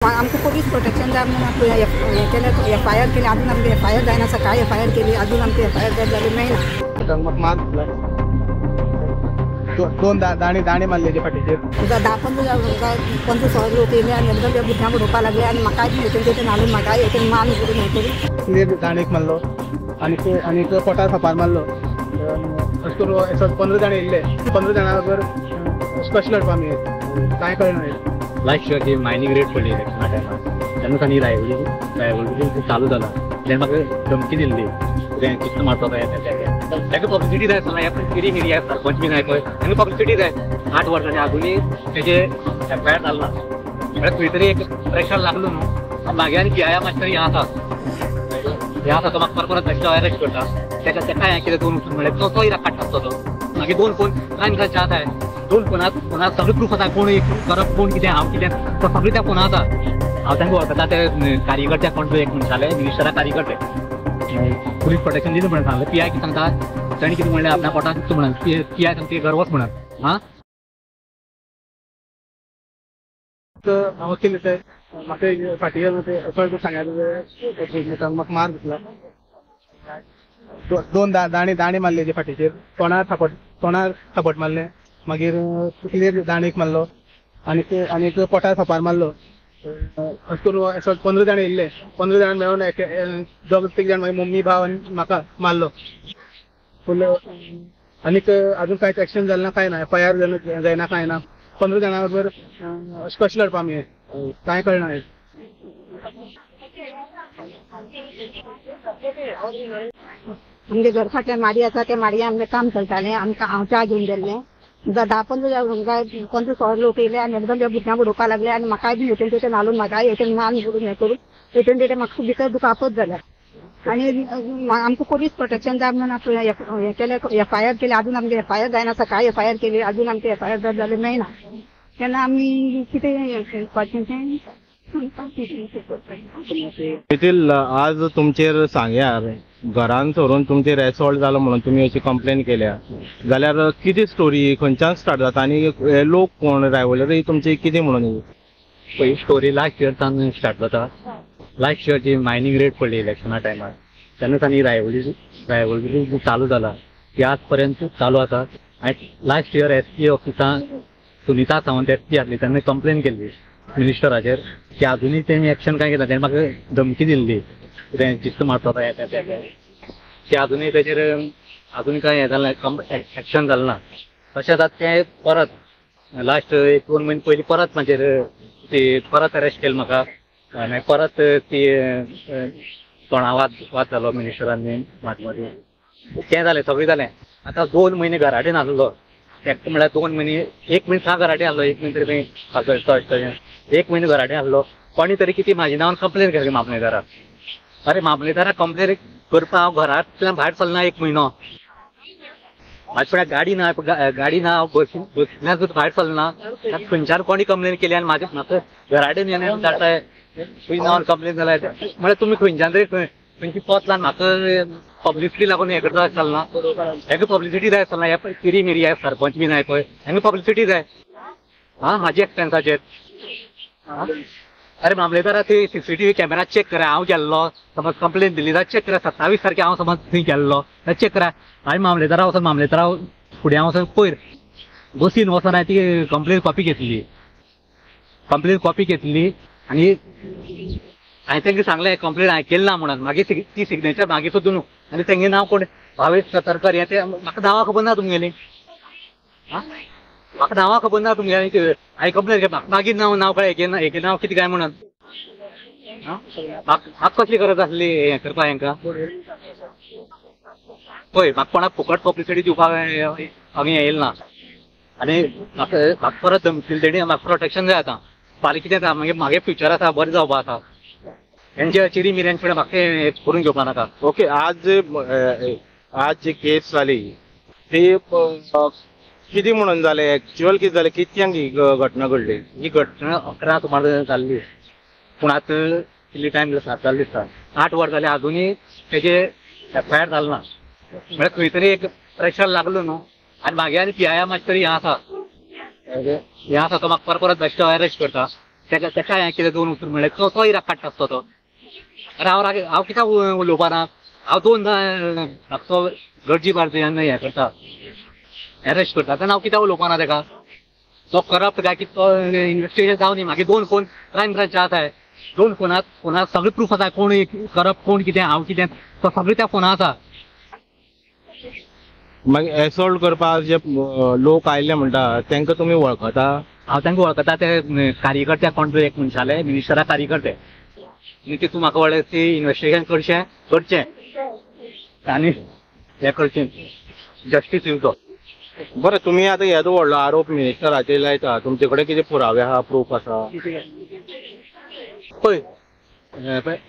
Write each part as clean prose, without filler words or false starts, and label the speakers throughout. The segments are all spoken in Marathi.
Speaker 1: आमचं पोलीस प्रोटेक्शन जाय म्हणून हे केलं FIR केली अजून आमची FIR जायना सकाळी FIR केली अजून आमची FIR झाली मेळना
Speaker 2: मग मार दोन दाणे मारले फाटीचेर
Speaker 1: 10-15 लोक येयले आनी एकदम त्या भुरग्यांक उडोवपाक लागले आनी म्हाका हेतून हाडून म्हाका हेतून मान करून हे करून
Speaker 2: दाणेक मारलो आनी पोटार फापार मारलो अशें करून 15 जाण येयल्ले 15 जाणां बरोबर स्पेशल हाडपा आमी कांय कळना
Speaker 3: लायक शिवाय ती मायनींग रेट पडली इलेक्शना टायमार तेन्ना तांणी रायवली चालू जाला तेन्ना म्हाका धमकी दिल्ली कितें मारता ताका पब्लिसिटी जाय आसतना ह्या किरी मिरी सरपंच बी जाय पळय तांकां पब्लिसिटी जाय 8 वर्सांनी आजुनूय तेजे FIR जालो ना म्हळ्यार खंय तरी एक प्रेशर लागलो न्हू मागे आनी PIA मातशें तरी हें आसा तो म्हाका परत बेश्टो अरेस्ट करता तेका हें कितें दोन म्हळ्यार तो काडटा तो मागीर 2 फोन क्रायम जाता आतां 2 फोनार सगळे प्रूफ आसा कोण करप कोण कितें हांव कितें तो सगळें त्या फोनार आसा हांव तांकां वळखता ते कार्यकर्त्याक कोण एक म्हणटाले मिनिस्टराक कार्यकर्ते पुलीस प्रोटेक्शन दिलें म्हणून सांगलें PI कितें सांगता ताणें कितें म्हणलें आपल्या पोटाक दिसता म्हणून PI सांगता घर वच म्हणून हां
Speaker 2: हांव वकील ते म्हाका फाटीर सांगल्यार म्हाका मार दिसला दोन दाणे मारले फाटीचेर तोंडार थापट मारले मागीर तकलेर दाणेक मारलो आनी पोटार फापार मारलो अशें करून 15 जाण येयल्ले 15 जाण मेळून दोग 3 जाण मागीर मम्मी भाव आनी म्हाका मारलो फूल आनीक अजून कांयच एक्शन जालें ना कांय ना FIR जायना कांय ना 15 जाणां बरोबर स्पेशल हाडपा आमी कांय कळना
Speaker 1: आमगे घर फाटल्यान माडी आसा त्या माडयेर आमगे काम चलतालें आमकां हांव च्या घेवन गेल्लें 10-15 लोक येयले आनी एकदम त्या भुरग्यांक उडोवपाक लागले आनी म्हाका हेतून हाडून म्हाका हेतून मान करून हे करून हेतून म्हाका भितर दुखापत जाल्या आनी आमकां पोलीस प्रोटेक्शन जाय म्हणून हे केलें FIR केली अजून आमची FIR जायना सकाळी FIR केली अजून आमची FIR जाली मेळना तेन्ना आमी कितें करपाचें
Speaker 4: येथील आज तुमचेर सांग्यार घरान सोडून तुमचेर एसॉल्ट जालो म्हणून तुम्ही अशी कंप्लेन केल्या जाल्यार कितें स्टोरी खंयच्यान स्टार्ट जाता आनी हे लोक कोण रायवलरी तुमची कितें म्हणून
Speaker 3: पयली स्टोरी लास्ट इयरसान स्टार्ट जाता लास्ट इयरची मायनींग रेट पडली इलेक्शना टायमार तेन्ना तांणी रायवली चालू जाला ती आज पर्यंत चालू आसा आनी लास्ट इयर SP ऑफिसान सुनीता सावंत SP आसली तेन्ना कंप्लेन केल्ली मिनिस्टराचेर की अजूनय तेणी एक्शन काय घेतला तेणी म्हाका धमकी दिल्ली कितें जिस्त मारता ते अजूनय तेचेर अजून काय हें जालें एक्शन जालें ना तशेंच आतां तें परत लास्ट 1-2 म्हयने पयलीं परत म्हाजेर ती परत अरेस्ट केलें म्हाका आनी परत ती तोंडा वाद जालो मिनिस्टरांनी मदीं तें जालें सगळें जालें आतां 2 म्हयने घराडेन आसलो तेका म्हळ्यार 2 म्हयने 1 म्हयनो घराडेन आसलो 1 म्हयनो तरी खंय 1 म्हयनो घराडेन आसलो कोणी तरी कितें म्हाजे नांवान कंप्लेन केली मामलेदाराक अरे मामलेदाराक कंप्लेन करपा हांव घरांतल्यान भायर सरना 1 म्हयनो म्हाजे फुड्यान गाडी ना हांव बसींतल्यान सुद्दां भायर सरना खंयच्यान कोणी कंप्लेन केली आनी म्हाका घराडेन येवन धाडटाय तुजे नांवान कंप्लेन जाल्या म्हळ्यार तुमी खंयच्यान तरी खंयची पोत लावन म्हाका पब्लिसिटी लागून हें करता आसतना हेका पब्लिसिटी जाय आसतना हे किरी मिरी सरपंच बी जाय पळय हेंका पब्लिसिटी जाय म्हाज्या एक्सपेन्साचेर अरे मामलेदारा ते CCTV कॅमेरा चेक करा हांव गेल्लो समज कंप्लेन दिल्ली जाल्यार चेक करा 27 तारखे हांव समज थंय गेल्लो जाल्यार चेक करा हांवें मामलेदारा वचून मामलेदारा फुडें हांव वचून पयर बसीन वचून हांवें ती कंप्लेन कॉपी घेतली आनी हांवें तांकां सांगलें कंप्लेन हांवें केली ना म्हणून मागीर ती सिग्नेचर मागीर सुद्दां न्हू आनी तेंगे नांव कोण भावेश सतरकर हें तें म्हाका नांवां खबर ना तुमगेली म्हाका नांवां खबर ना तुमगेली हांवें कंप्लेन केली मागीर नांव कळ्ळें हेगे नांव कितें काय म्हणून म्हाका कसली गरज आसली हें करपाक हेंकां पळय म्हाका कोणाक फुकट पब्लिसिटी दिवपाक हांवें येयलें ना आनी म्हाका परत धमकी तेणी म्हाका प्रोटेक्शन जाय आतां फाल्यां कितें जाता मागे फ्युचर आसा बरें जावपाक आसा हेंच्या चिरी मिऱ्यांचे फुडें म्हाका हें करून घेवपा नाका
Speaker 4: ओके आज जी केस जाली ती कितें म्हणून जालें एक्चुअल कितें जालें कित्यांक ही घटना घडली
Speaker 3: ही घटना 11 सुमार जाल्ली पूण आतां कितली टायम जाता 7 जाल्ली दिसता 8 वर जाले अजूनय तेजे FIR जालो ना म्हळ्यार खंय तरी एक प्रेशर लागलो न्हू आनी मागे आनी PIA मातशें तरी हें आसा तो म्हाका परत बेश्टो अरेस्ट करता तेका हें कितें दोन उतर म्हणलें तो इराक काडटा आसतो तो. अरे हांव कित्याक उलोवपा ना. हांव दोन तो गरजी भारतीयान हें करता अरेस्ट करता तेन्ना हांव कित्याक उलोवपा ना तेका. तो करप्ट काय की तो इन्व्हेस्टिगेशन जावन न्ही. मागे 2 फोन क्रायम ब्रांचा आसाय. 2 फोनात सगळे प्रूफ आसा. कोण करप्ट कोण कितें हांव कितें तो सगळे त्या फोना आसा.
Speaker 4: मागीर एसॉल्ट करपाक जे लोक आयले म्हणटा तांकां तुमी वळखता?
Speaker 3: हांव तांकां वळखता. ते कार्यकर्ते कोण तरी एक मनशाले मिनिस्टरा कार्यकर्ते. आनी तितून म्हाका वळख ती इन्व्हेस्टिगेशन करचें आनी हें करचें जस्टीस दिवचो.
Speaker 4: बरें, तुमी आतां येदो व्हडलो आरोप मिनिस्टराचेर लायता. तुमचे कडेन कितें पुरावे आहा, प्रूफ आसा?
Speaker 3: पळय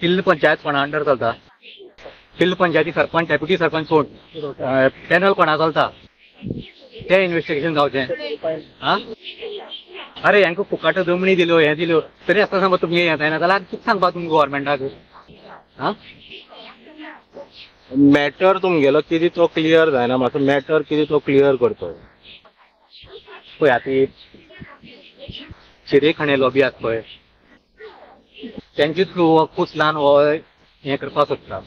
Speaker 3: किल्ल पंचायत कोणा अंडर चलता. किल्ल पंचायती सरपंच डेप्युटी सरपंच कोण पॅनल कोणा चलता ते इन्व्हेस्टिगेशन जावचें. आं अरे हांकां फुकट जमनी दिल्यो हें दिल्यो तरी आसतना समज तुमी हें जायना जाल्यार कितें सांगपा तुमी गव्हर्मेंटाक. आं
Speaker 4: मॅटर तुमगेलो कितें तो क्लियर जायना. मातसो मॅटर कितें तो क्लियर करतो.
Speaker 3: पळय आतां चिरेखाणे लॉबी आसा पळय तेंचे थ्रू कुसलान हो हें करपाक सोदता.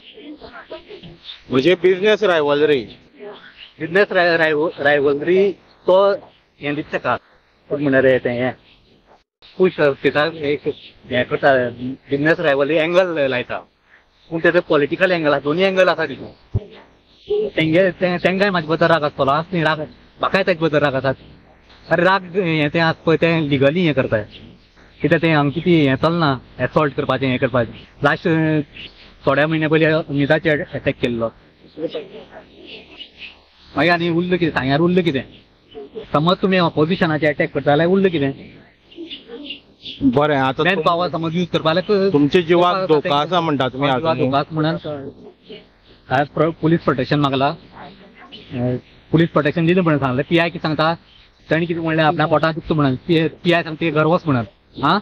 Speaker 4: म्हणजे बिझनेस रायवलरी.
Speaker 3: बिझनेस रायवलरी तो हें दिता ताका म्हणटा रे तें हें पूश एक हें करता बिझनेस रायवलरी एंगल लायता. पूण तेजो पॉलिटिकल एंगल आसा. दोनूय एंगल आसा तितून. तेंकाय म्हाजे बद्दल राग आसतलो. आस न्ही राग म्हाकाय तेजे बद्दल राग आसात. अरे राग हें तें आसा पळय तें लिगली हें करताय. कित्याक तें हांगा कितें हें चलना एसॉल्ट करपाचें हें करपाचें. लास्ट थोड्या म्हयन्या पयलीं अमिताचेर अटॅक केल्लो. मागीर आनी उरलें कितें सांग्यार उरलें कितें. समज तुमी ऑपोजिशनाचेर अटॅक करता जाल्यार उरलें कितें.
Speaker 4: बरें, आतां
Speaker 3: मॅन पावर समज यूज करपा जाल्यार
Speaker 4: तुमच्या जिवाक धोका आसा म्हणटा तुमी.
Speaker 3: धोका म्हणून हांवें पुलीस प्रोटेक्शन मागला. पुलीस प्रोटेक्शन दिलें म्हणून सांगलें. PI कितें सांगता ताणी कितें म्हणलें आपल्या पोटाक दुखता म्हणून. PI सांगता घर वच म्हणून. आं